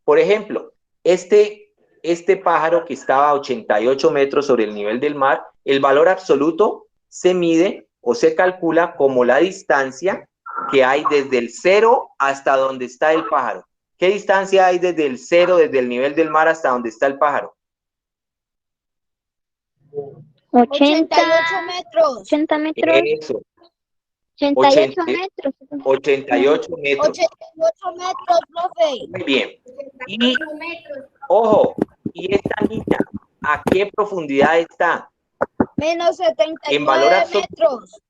Por ejemplo, este pájaro que estaba a 88 metros sobre el nivel del mar, el valor absoluto se mide o se calcula como la distancia que hay desde el cero hasta donde está el pájaro. ¿Qué distancia hay desde el cero, desde el nivel del mar hasta donde está el pájaro? 88 metros. 80 metros. Eso, 88 metros. 88 metros. 88 metros, profe. Muy bien. Y, ojo, ¿y esta niña a qué profundidad está? Menos En valor 79 absoluto. metros.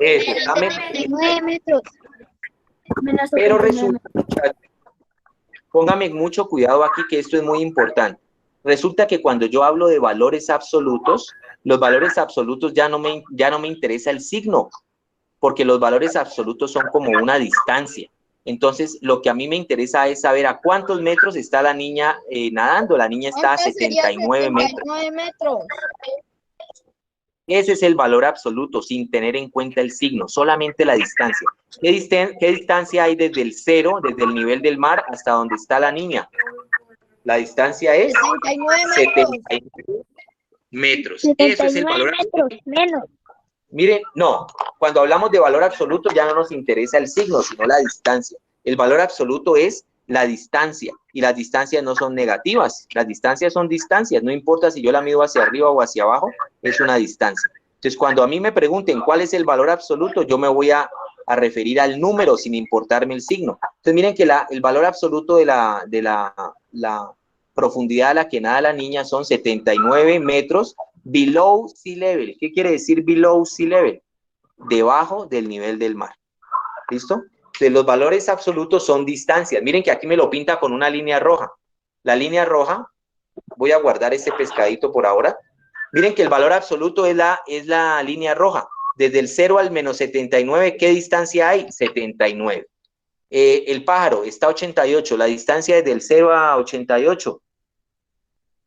Eso, está menos 79 metros. Pero resulta, muchachos, póngame mucho cuidado aquí que esto es muy importante. Resulta que cuando yo hablo de valores absolutos, los valores absolutos ya no me interesa el signo, porque los valores absolutos son como una distancia. Entonces, lo que a mí me interesa es saber a cuántos metros está la niña nadando. La niña está a Entonces sería 79 metros. 79 metros. Ese es el valor absoluto, sin tener en cuenta el signo, solamente la distancia. ¿Qué distancia hay desde el cero, desde el nivel del mar, hasta donde está la niña? La distancia es 79 metros. 79 metros. Eso es el valor absoluto. Menos. Miren, no, cuando hablamos de valor absoluto ya no nos interesa el signo, sino la distancia. El valor absoluto es la distancia, y las distancias no son negativas, las distancias son distancias, no importa si yo la mido hacia arriba o hacia abajo, es una distancia. Entonces, cuando a mí me pregunten cuál es el valor absoluto, yo me voy a referir al número sin importarme el signo. Entonces, miren que el valor absoluto de la profundidad a la que nada la niña son 79 metros below sea level. ¿Qué quiere decir below sea level? Debajo del nivel del mar. ¿Listo? Entonces, los valores absolutos son distancias. Miren que aquí me lo pinta con una línea roja. La línea roja, voy a guardar este pescadito por ahora. Miren que el valor absoluto es la línea roja. Desde el 0 al menos 79, ¿qué distancia hay? 79. El pájaro está a 88. La distancia es del 0 a 88.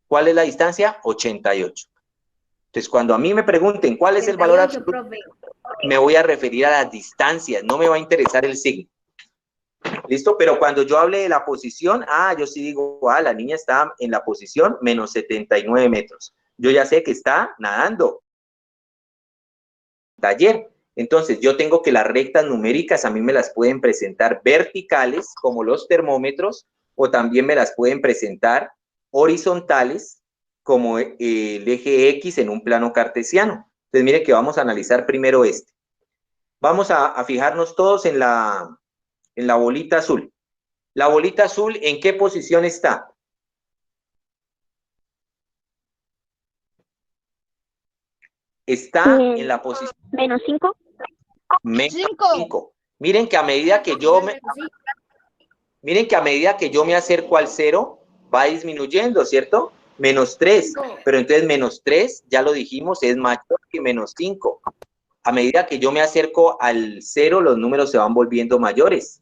¿Cuál es la distancia? 88. Entonces, cuando a mí me pregunten cuál es el valor absoluto, profe, me voy a referir a las distancias, no me va a interesar el signo. ¿Listo? Pero cuando yo hable de la posición, yo sí digo, la niña está en la posición menos 79 metros. Yo ya sé que está nadando. Taller. Entonces, yo tengo que las rectas numéricas a mí me las pueden presentar verticales, como los termómetros, o también me las pueden presentar horizontales, como el eje X en un plano cartesiano. Entonces, mire que vamos a analizar primero este. Vamos a fijarnos todos en la bolita azul. La bolita azul, ¿en qué posición está? Está en la posición... Menos 5. Menos 5. Miren que a medida que yo me acerco al cero, va disminuyendo, ¿cierto? Menos 3. Pero entonces menos 3, ya lo dijimos, es mayor que menos 5. A medida que yo me acerco al cero, los números se van volviendo mayores.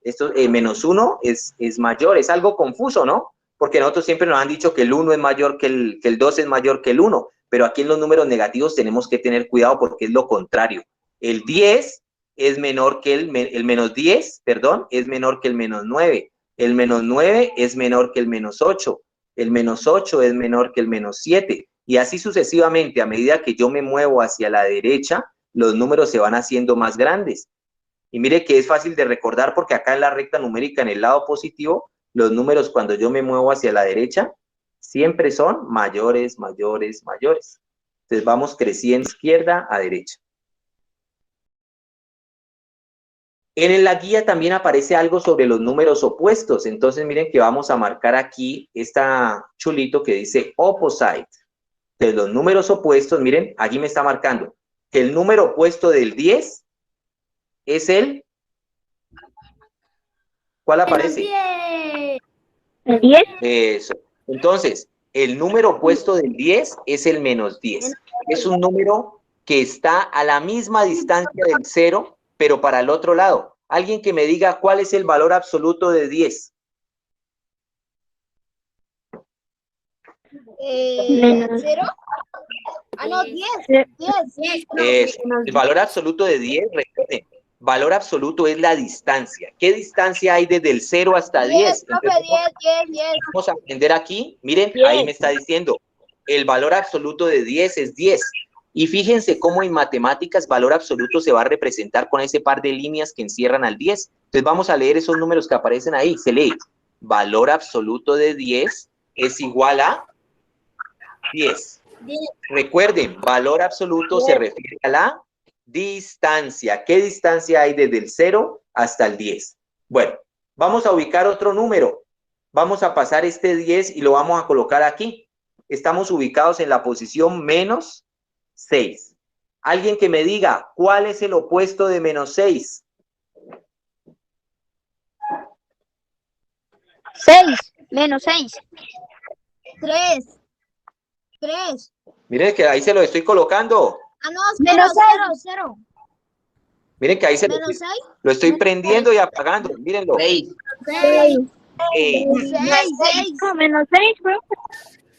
Esto, menos 1 es mayor, es algo confuso, ¿no? Porque nosotros siempre nos han dicho que el 1 es mayor que el 2 es mayor que el 1, pero aquí en los números negativos tenemos que tener cuidado porque es lo contrario. El 10 es menor que el menos 10, perdón, es menor que el menos 9. El menos 9 es menor que el menos 8. El menos 8 es menor que el menos 7. Y así sucesivamente, a medida que yo me muevo hacia la derecha, los números se van haciendo más grandes. Y mire que es fácil de recordar porque acá en la recta numérica, en el lado positivo, los números cuando yo me muevo hacia la derecha, siempre son mayores, mayores, mayores. Entonces vamos creciendo izquierda a derecha. En la guía también aparece algo sobre los números opuestos. Entonces miren que vamos a marcar aquí esta chulito que dice opposite. Entonces los números opuestos, miren, aquí me está marcando que el número opuesto del 10 es el... ¿Cuál aparece? ¿El 10? Eso. Entonces, el número opuesto del 10 es el menos 10. Es un número que está a la misma distancia del 0, pero para el otro lado. Alguien que me diga cuál es el valor absoluto de 10. ¿0? No, 10. El valor absoluto de 10, recuerden, Valor absoluto es la distancia. ¿Qué distancia hay desde el 0 hasta 10? Profe, Entonces, 10. vamos a aprender aquí. Miren, ahí me está diciendo, el valor absoluto de 10 es 10. Y fíjense cómo en matemáticas valor absoluto se va a representar con ese par de líneas que encierran al 10. Entonces vamos a leer esos números que aparecen ahí. Se lee, valor absoluto de 10 es igual a 10. Recuerden, valor absoluto se refiere a la distancia. ¿Qué distancia hay desde el 0 hasta el 10? Bueno, vamos a ubicar otro número. Vamos a pasar este 10 y lo vamos a colocar aquí. Estamos ubicados en la posición menos 6. Alguien que me diga, ¿cuál es el opuesto de menos 6? 6. Menos 6. 3. Miren que ahí se lo estoy colocando. Ah, no, Menos 0. Miren que ahí se Menos 6. lo estoy prendiendo y apagando. Mírenlo. 6. 6. 6. Menos 6, bro.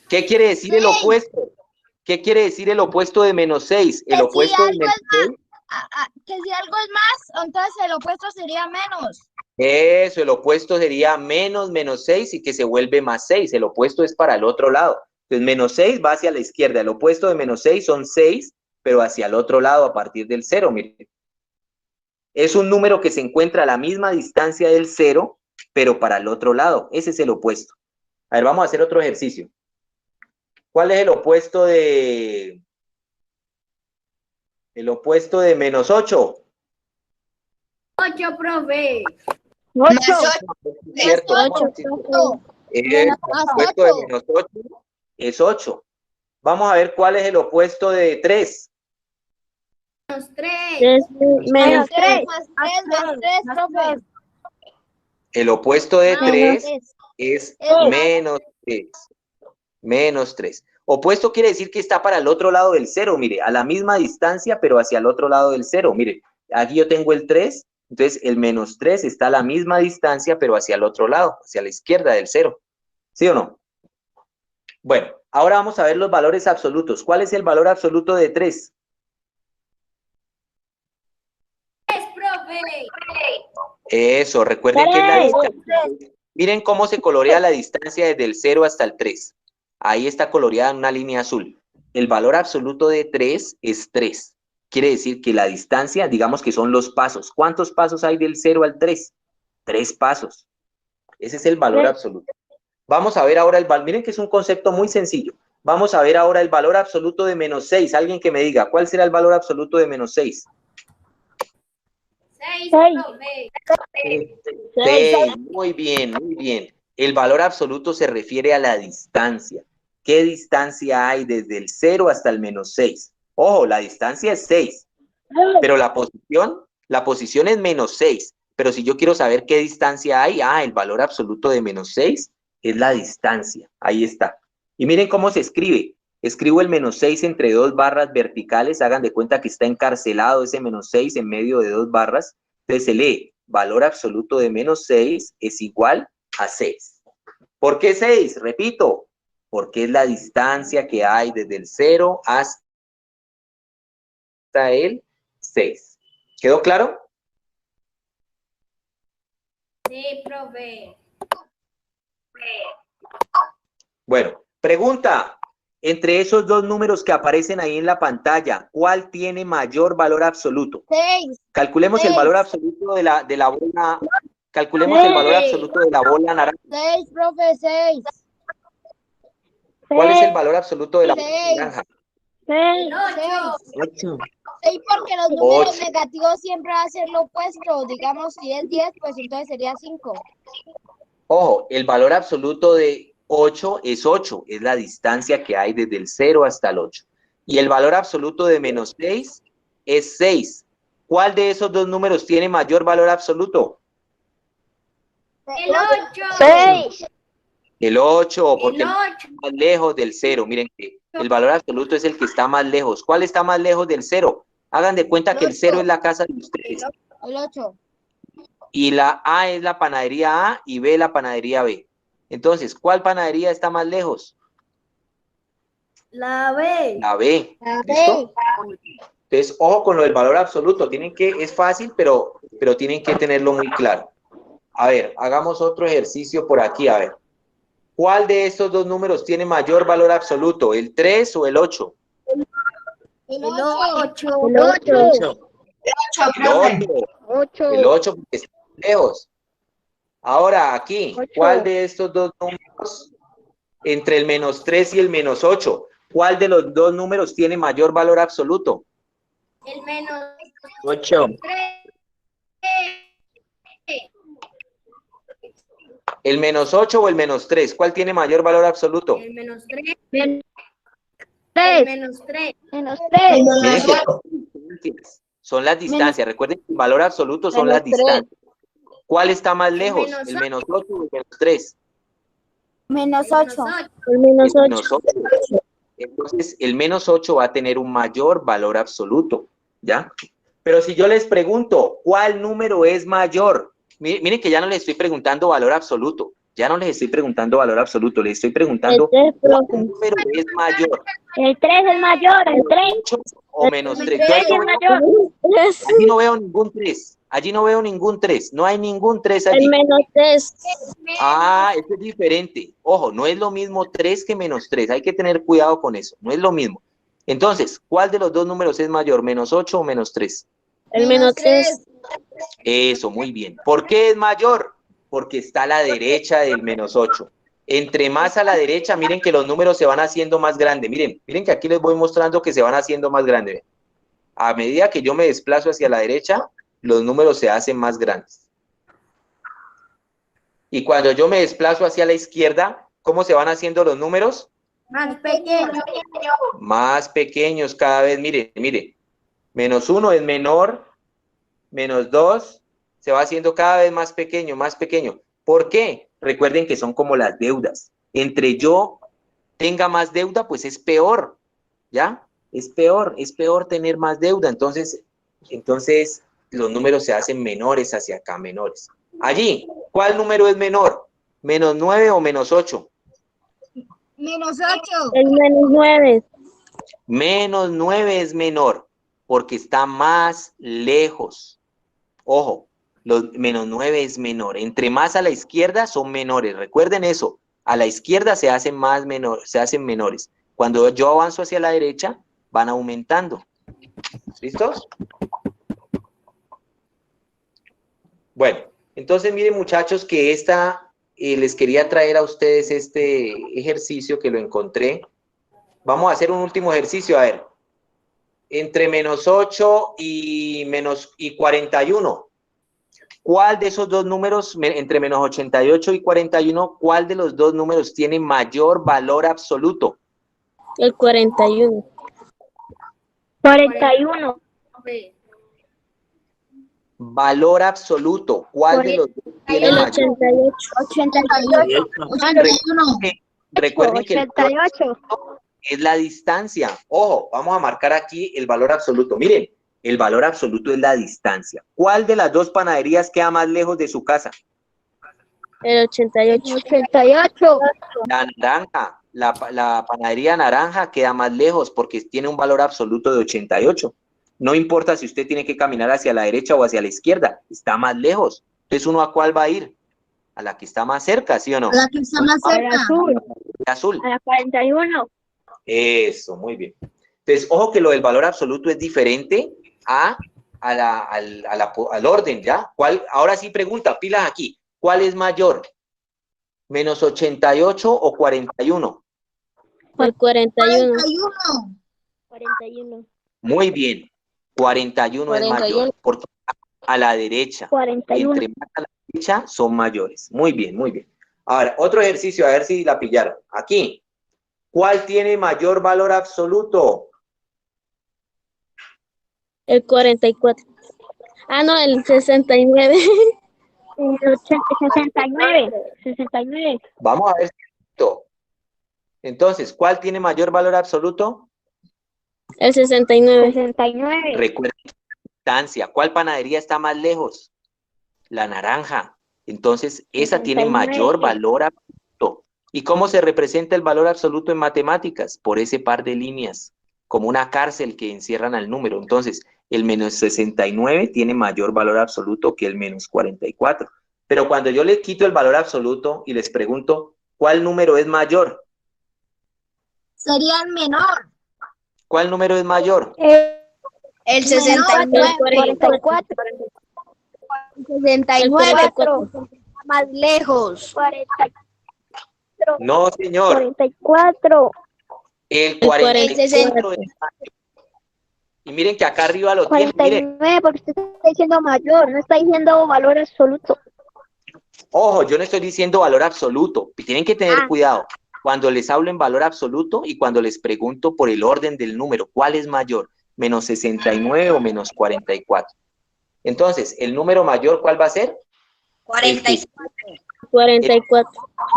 ¿Qué quiere decir el opuesto? ¿Qué quiere decir el opuesto de menos 6? El Que opuesto si de algo menos es más, 6. que si algo es más, entonces el opuesto sería menos. Eso, el opuesto sería menos 6 y que se vuelve más 6. El opuesto es para el otro lado. Entonces, menos 6 va hacia la izquierda. El opuesto de menos 6 son 6, pero hacia el otro lado a partir del 0. Miren. Es un número que se encuentra a la misma distancia del 0, pero para el otro lado. Ese es el opuesto. A ver, vamos a hacer otro ejercicio. ¿Cuál es el opuesto de... menos 8? 8, profe. 8. ¿Cierto? El opuesto de menos 8 es 8. Vamos a ver cuál es el opuesto de 3. Menos 3. Menos 3. Más 3, profe. El opuesto de 3 es Es menos 3. Menos 3. Opuesto quiere decir que está para el otro lado del 0, mire, a la misma distancia, pero hacia el otro lado del 0. Mire, aquí yo tengo el 3, entonces el menos 3 está a la misma distancia, pero hacia el otro lado, hacia la izquierda del 0. ¿Sí o no? Bueno, ahora vamos a ver los valores absolutos. ¿Cuál es el valor absoluto de 3? 3, profe. Eso, recuerden que es la distancia. Miren cómo se colorea la distancia desde el 0 hasta el 3. Ahí está coloreada en una línea azul. El valor absoluto de 3 es 3. Quiere decir que la distancia, digamos que son los pasos. ¿Cuántos pasos hay del 0 al 3? 3 pasos. Ese es el valor absoluto. Vamos a ver ahora el valor. Miren que es un concepto muy sencillo. Vamos a ver ahora el valor absoluto de menos 6. Alguien que me diga, ¿cuál será el valor absoluto de menos 6? 6, profe. 6. Muy bien, muy bien. El valor absoluto se refiere a la distancia. ¿Qué distancia hay desde el 0 hasta el menos 6? Ojo, la distancia es 6, pero la posición es menos 6. Pero si yo quiero saber qué distancia hay, el valor absoluto de menos 6 es la distancia. Ahí está. Y miren cómo se escribe. Escribo el menos 6 entre dos barras verticales. Hagan de cuenta que está encarcelado ese menos 6 en medio de dos barras. Entonces se lee, valor absoluto de menos 6 es igual a 6. ¿Por qué 6? Repito, porque es la distancia que hay desde el 0 hasta el 6. ¿Quedó claro? Sí, profe. Bueno, pregunta. Entre esos dos números que aparecen ahí en la pantalla, ¿cuál tiene mayor valor absoluto? 6. Calculemos el valor absoluto de la bola. Calculemos el valor absoluto de la bola naranja. 6, profe, 6. ¿Cuál es el valor absoluto de la bola 6. naranja? 8. 8. 6 porque los números 8. negativos siempre va a ser lo opuesto. Digamos, si es 10, pues entonces sería 5. Ojo, el valor absoluto de 8 es 8, es la distancia que hay desde el 0 hasta el 8. Y el valor absoluto de menos 6 es 6. ¿Cuál de esos dos números tiene mayor valor absoluto? El 8. 6. El 8, porque El está 8. más lejos del 0. Miren que el valor absoluto es el que está más lejos. ¿Cuál está más lejos del 0? Hagan de cuenta que el 0 es la casa de ustedes. El 8. Y la A es la panadería A y B la panadería B. Entonces, ¿cuál panadería está más lejos? La B. La B. La ¿Listo? B. Entonces, ojo con lo del valor absoluto. Es fácil, pero tienen que tenerlo muy claro. A ver, hagamos otro ejercicio por aquí, a ver. ¿Cuál de estos dos números tiene mayor valor absoluto? ¿El 3 o el 8? El 8. El 8. El 8 porque está lejos. Ahora, aquí, ¿cuál de estos dos números, entre el -3 y el -8, cuál de los dos números tiene mayor valor absoluto? El menos 8. 3. ¿El -8 o el -3? ¿Cuál tiene mayor valor absoluto? El menos 3. Menos El 3. menos 3. Menos 3. Miren que son las distancias. Recuerden que el valor absoluto son las distancias. ¿Cuál está más lejos? ¿El -8 o el -3? Menos 8. El menos El 8. -8. Entonces, el -8 va a tener un mayor valor absoluto, ¿ya? Pero si yo les pregunto, ¿cuál número es mayor? Miren que ya no les estoy preguntando valor absoluto. Ya no les estoy preguntando valor absoluto. Les estoy preguntando, El 3, ¿cuál profe. número es mayor? El 3 es mayor. El 3. ¿8 o -3? El 3 es mayor. Allí no veo ningún 3. Allí no veo ningún 3. No hay ningún 3 allí. El menos 3. Ah, esto es diferente. Ojo, no es lo mismo 3 que -3. Hay que tener cuidado con eso. No es lo mismo. Entonces, ¿cuál de los dos números es mayor? ¿-8 o -3? El menos 3. Eso, muy bien. ¿Por qué es mayor? Porque está a la derecha del -8. Entre más a la derecha, miren que los números se van haciendo más grandes. Miren que aquí les voy mostrando que se van haciendo más grandes. A medida que yo me desplazo hacia la derecha, los números se hacen más grandes. Y cuando yo me desplazo hacia la izquierda, ¿cómo se van haciendo los números? Más pequeño. Más pequeños cada vez. Mire. -1 es menor, -2 se va haciendo cada vez más pequeño, más pequeño. ¿Por qué? Recuerden que son como las deudas. Entre yo tenga más deuda, pues es peor, ¿ya? Es peor tener más deuda. Entonces los números se hacen menores hacia acá, menores. Allí, ¿cuál número es menor? ¿-9 o -8? Menos 8. El menos 9. -9 es menor, porque está más lejos. Ojo, los -9 es menor. Entre más a la izquierda son menores. Recuerden eso. A la izquierda se hacen menores. Cuando yo avanzo hacia la derecha, van aumentando. ¿Listos? Bueno, entonces miren muchachos que les quería traer a ustedes este ejercicio que lo encontré. Vamos a hacer un último ejercicio, a ver. Entre -8 y 41. ¿Cuál de esos dos números, entre -88 y 41, cuál de los dos números tiene mayor valor absoluto? El 41. 41. Valor absoluto. ¿Cuál de los dos tiene El mayor? 88. 81. Recuerden que el valor 88. es la distancia. Ojo, vamos a marcar aquí el valor absoluto. Miren, el valor absoluto es la distancia. ¿Cuál de las dos panaderías queda más lejos de su casa? El 88. 88. La naranja, la panadería naranja queda más lejos porque tiene un valor absoluto de 88. No importa si usted tiene que caminar hacia la derecha o hacia la izquierda, está más lejos. Entonces, ¿uno a cuál va a ir? A la que está más cerca, ¿sí o no? La que está más cerca. Azul. A la 41. Eso, muy bien. Entonces, ojo que lo del valor absoluto es diferente al orden, ¿ya? Ahora sí pregunta, pilas aquí. ¿Cuál es mayor? ¿-88 o 41? El 41. 41. 41. Muy bien. 41 es mayor, porque a la derecha. 41. Entre más a la derecha son mayores. Muy bien, muy bien. Ahora, otro ejercicio, a ver si la pillaron. Aquí. ¿Cuál tiene mayor valor absoluto? El 44. Ah, no, el 69. El 69. 69. Vamos a ver. Entonces, ¿cuál tiene mayor valor absoluto? El 69. 69. Recuerden la distancia. ¿Cuál panadería está más lejos? La naranja. Entonces, esa tiene 69. mayor valor absoluto. ¿Y cómo se representa el valor absoluto en matemáticas? Por ese par de líneas. como una cárcel que encierran al número. Entonces, el menos 69 tiene mayor valor absoluto que el menos 44. Pero cuando yo le quito el valor absoluto y les pregunto, ¿cuál número es mayor? Sería el menor. ¿Cuál número es mayor? El 69. 44. 69. Más lejos. 44. No, señor. 44. El El 44 es mayor. Y miren que acá arriba lo tienen. Miren, 49, porque usted está diciendo mayor, no está diciendo valor absoluto. ojo, yo no estoy diciendo valor absoluto. Tienen que tener cuidado cuando les hablo en valor absoluto y cuando les pregunto por el orden del número, ¿cuál es mayor? ¿Menos 69 o menos 44? Entonces, ¿el número mayor cuál va a ser? 44. 44.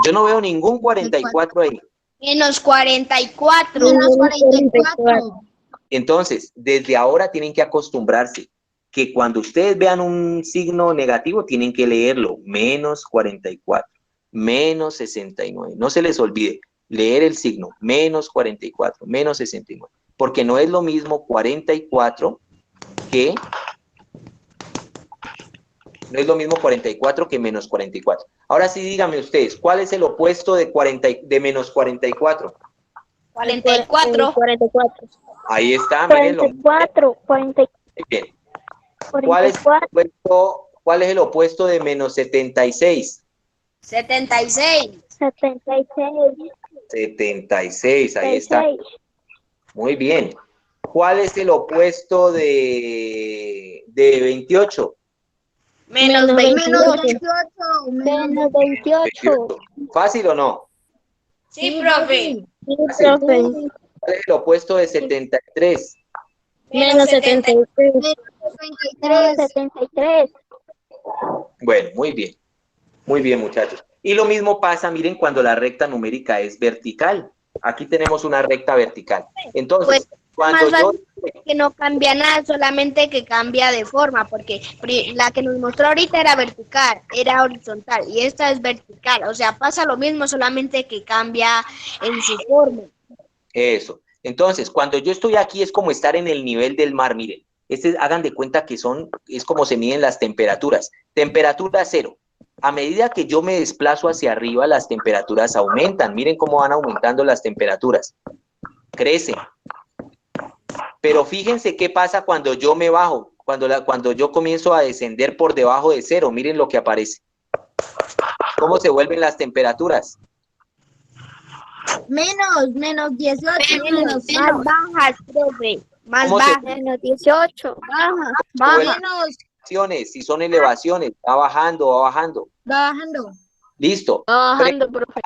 Yo no veo ningún 44 ahí. Menos 44. Menos 44. Entonces, desde ahora tienen que acostumbrarse que cuando ustedes vean un signo negativo, tienen que leerlo, menos 44, menos 69. No se les olvide leer el signo, menos 44, menos 69, porque no es lo mismo 44 que... No es lo mismo 44 que menos 44. Ahora sí, díganme ustedes, ¿cuál es el opuesto de menos 44? 44. 44. Ahí está, mírenlo. 44. 44. Bien. ¿Cuál es el opuesto de menos 76? 76. 76. 76, ahí está. Muy bien. ¿Cuál es el opuesto de 28? Menos 28. Menos 28. ¿Fácil o no? Sí, profe. Sí, profe. ¿Cuál es el opuesto de 73? Menos 73. Menos 73. 73. Bueno, muy bien. Muy bien, muchachos. Y lo mismo pasa, miren, cuando la recta numérica es vertical. Aquí tenemos una recta vertical. Entonces, cuando yo... Que no cambia nada, solamente que cambia de forma, porque la que nos mostró ahorita era vertical, era horizontal, y esta es vertical. O sea, pasa lo mismo, solamente que cambia en su forma. Eso. Entonces, cuando yo estoy aquí es como estar en el nivel del mar, miren. Hagan de cuenta que es como se miden las temperaturas. Temperatura 0. A medida que yo me desplazo hacia arriba, las temperaturas aumentan. Miren cómo van aumentando las temperaturas. Crecen. Pero fíjense qué pasa cuando yo me bajo, cuando yo comienzo a descender por debajo de 0. Miren lo que aparece. ¿Cómo se vuelven las temperaturas? Menos 18. Más bajas, profe. Más ¿Cómo se bajas. Menos 18. Bajas. Si son elevaciones, va bajando, va bajando. Va bajando. Listo. Va bajando, profe.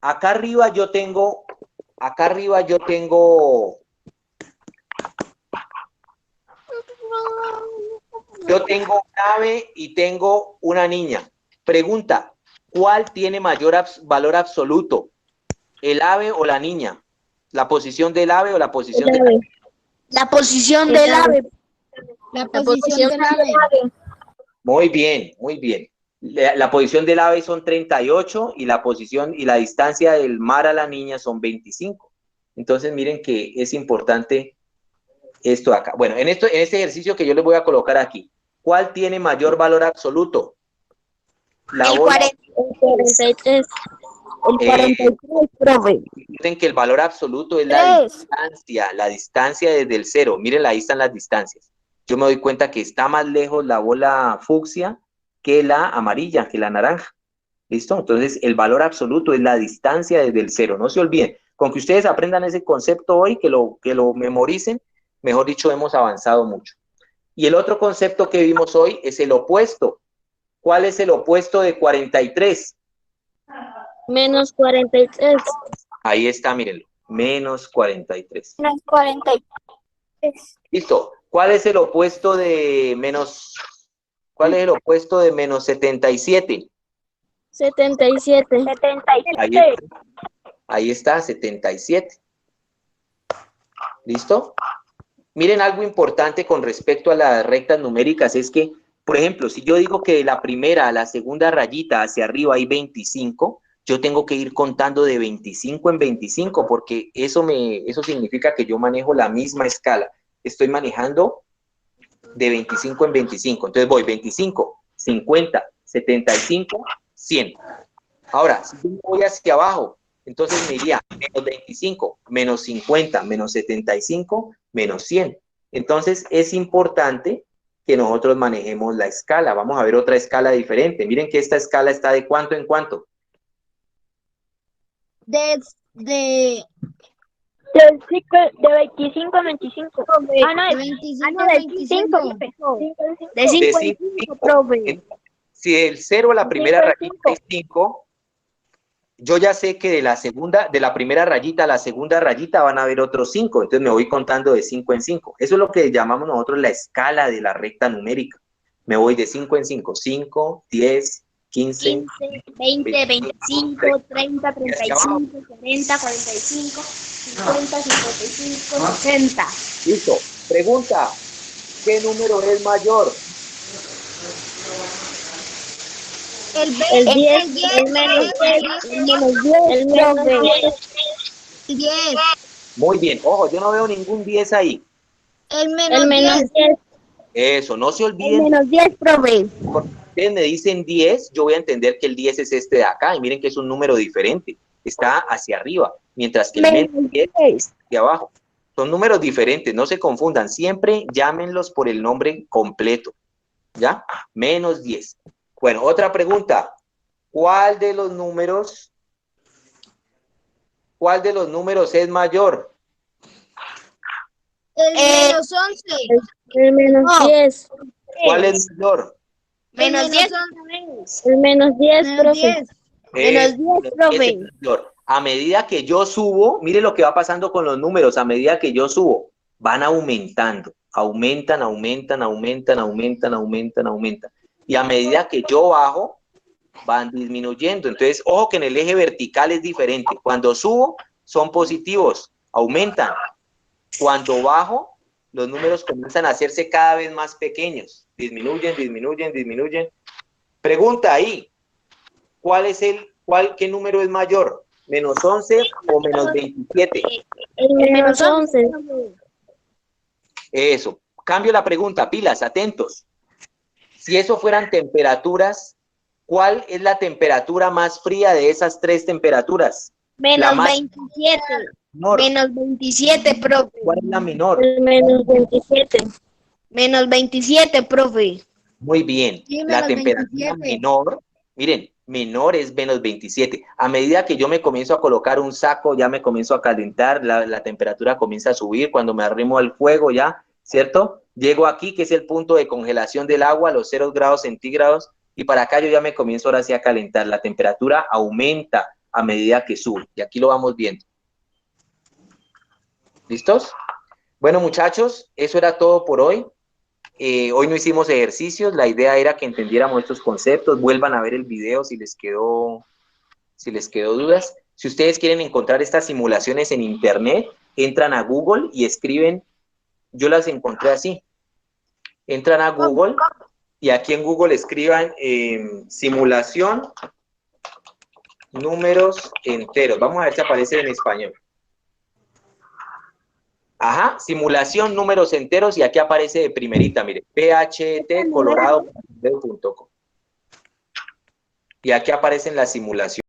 Acá arriba yo tengo un ave y tengo una niña. Pregunta, ¿cuál tiene mayor valor absoluto? ¿El ave o la niña? ¿La posición del ave o la posición del ave? La posición del ave. La posición del ave. Muy bien, muy bien. La posición del ave son 38 y la posición y la distancia del mar a la niña son 25. Entonces miren que es importante esto acá. Bueno, en este ejercicio que yo les voy a colocar aquí, ¿cuál tiene mayor valor absoluto? El 43. El 43, profe. Miren que el valor absoluto es la distancia desde el 0. Miren, ahí están las distancias. Yo me doy cuenta que está más lejos la bola fucsia que la amarilla, que la naranja. ¿Listo? Entonces, el valor absoluto es la distancia desde el 0. No se olviden. Con que ustedes aprendan ese concepto hoy, que lo memoricen, mejor dicho, hemos avanzado mucho. Y el otro concepto que vimos hoy es el opuesto. ¿Cuál es el opuesto de 43? Menos 43. Ahí está, mírenlo. Menos 43. Menos 43. Listo. ¿Cuál es el opuesto de menos 77? 77. 77. Ahí está, 77. ¿Listo? Miren, algo importante con respecto a las rectas numéricas es que, por ejemplo, si yo digo que de la primera a la segunda rayita hacia arriba hay 25, yo tengo que ir contando de 25 en 25, porque eso significa que yo manejo la misma escala. Estoy manejando de 25 en 25. Entonces voy 25, 50, 75, 100. Ahora, si yo voy hacia abajo, entonces me iría menos 25, menos 50, menos 75, menos 100. Entonces es importante que nosotros manejemos la escala. Vamos a ver otra escala diferente. Miren que esta escala está de cuánto en cuánto. De 25 a 25. Profe, De 25 de 25. 5, De 5 De en 5, 5. profe. Si el 0 a la primera Cinco en rayita es 5, yo ya sé que de la primera rayita a la segunda rayita van a haber otros 5, entonces me voy contando de 5 en 5. Eso es lo que llamamos nosotros la escala de la recta numérica. Me voy de 5 en 5, 5, 10, 15, 15, 20, 25, 30, 35, 40, 45, 50, 55, 60. Listo. Pregunta, ¿qué número es mayor? El 10, el menos 10, El menos 10, el menos profe. 10, El 10. Muy bien. Ojo, yo no veo ningún 10 ahí. El el menos 10. Eso, no se El olviden. menos 10, profe. Cuando ustedes me dicen 10, yo voy a entender que el 10 es este de acá. Y miren que es un número diferente. Está hacia arriba, mientras que el menos 10 es hacia abajo. Son números diferentes, no se confundan. Siempre llámenlos por el nombre completo. ¿Ya? Menos 10. Bueno, otra pregunta. ¿Cuál de los números es mayor? El menos 11. El menos 10. ¿Cuál es mayor? Menos 10. El menos 10, profe. Menos 10, profe. Es mayor. A medida que yo subo, mire lo que va pasando con los números. A medida que yo subo, van aumentando. Aumentan, aumentan, aumentan, aumentan, aumentan, aumentan. Y a medida que yo bajo, van disminuyendo. Entonces, ojo que en el eje vertical es diferente. Cuando subo, son positivos, aumentan. Cuando bajo, los números comienzan a hacerse cada vez más pequeños. Disminuyen, disminuyen, disminuyen. Pregunta ahí, ¿qué número es mayor? ¿Menos 11 o menos 27? El menos 11. Eso. Cambio la pregunta, pilas, atentos. Si eso fueran temperaturas, ¿cuál es la temperatura más fría de esas tres temperaturas? La Menos más 27. menor. Menos 27, profe. ¿Cuál es la menor? El menos 27. Menos 27, profe. Muy bien. Sí, La menos temperatura 27. menor, miren, menor es menos 27. A medida que yo me comienzo a colocar un saco, ya me comienzo a calentar, la temperatura comienza a subir. Cuando me arrimo al fuego ya, ¿cierto? Llego aquí, que es el punto de congelación del agua, los 0 grados centígrados, y para acá yo ya me comienzo ahora sí a calentar. La temperatura aumenta a medida que sube, y aquí lo vamos viendo. ¿Listos? Bueno, muchachos, eso era todo por hoy. Hoy no hicimos ejercicios, la idea era que entendiéramos estos conceptos. Vuelvan a ver el video si les quedó dudas. Si ustedes quieren encontrar estas simulaciones en internet, entran a Google y escriben, yo las encontré así. Entran a Google y aquí en Google escriban simulación números enteros. Vamos a ver si aparece en español. Ajá, simulación números enteros y aquí aparece de primerita, mire, phtcolorado.com. Y aquí aparecen las simulaciones.